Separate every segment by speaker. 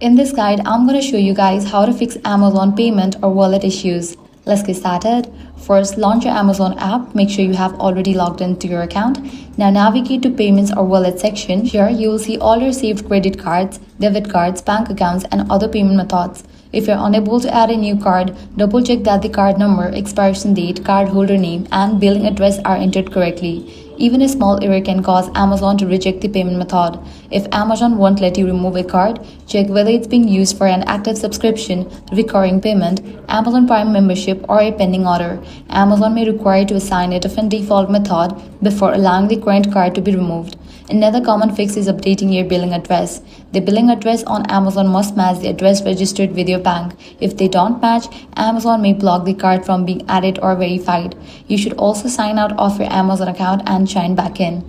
Speaker 1: In this guide, I'm going to show you guys how to fix Amazon payment or wallet issues. Let's get started. First, launch your Amazon app. Make sure you have already logged into your account. Now navigate to payments or wallet section. Here you will see all your saved credit cards, debit cards, bank accounts and other payment methods. If you're unable to add a new card, double check that the card number, expiration date, cardholder name and billing address are entered correctly. Even a small error can cause Amazon to reject the payment method. If Amazon won't let you remove a card, check whether it's being used for an active subscription, recurring payment, Amazon Prime membership, or a pending order. Amazon may require you to assign a different default method before allowing the current card to be removed. Another common fix is updating your billing address. The billing address on Amazon must match the address registered with your bank. If they don't match, Amazon may block the card from being added or verified. You should also sign out of your Amazon account and sign back in.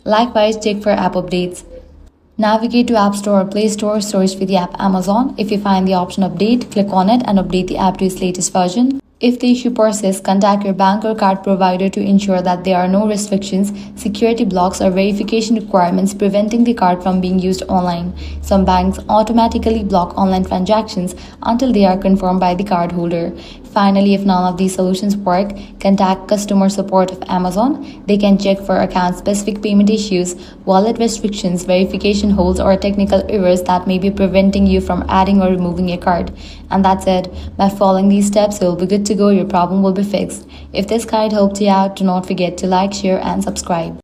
Speaker 1: Likewise, check for app updates. Navigate to App Store or Play Store, search for the app Amazon. If you find the option Update, click on it and update the app to its latest version. If the issue persists, contact your bank or card provider to ensure that there are no restrictions, security blocks, or verification requirements preventing the card from being used online. Some banks automatically block online transactions until they are confirmed by the cardholder. Finally, if none of these solutions work, contact customer support of Amazon. They can check for account-specific payment issues, wallet restrictions, verification holds, or technical errors that may be preventing you from adding or removing a card. And that's it. By following these steps, you'll be good to go. Your problem will be fixed. If this guide helped you out, do not forget to like, share, and subscribe.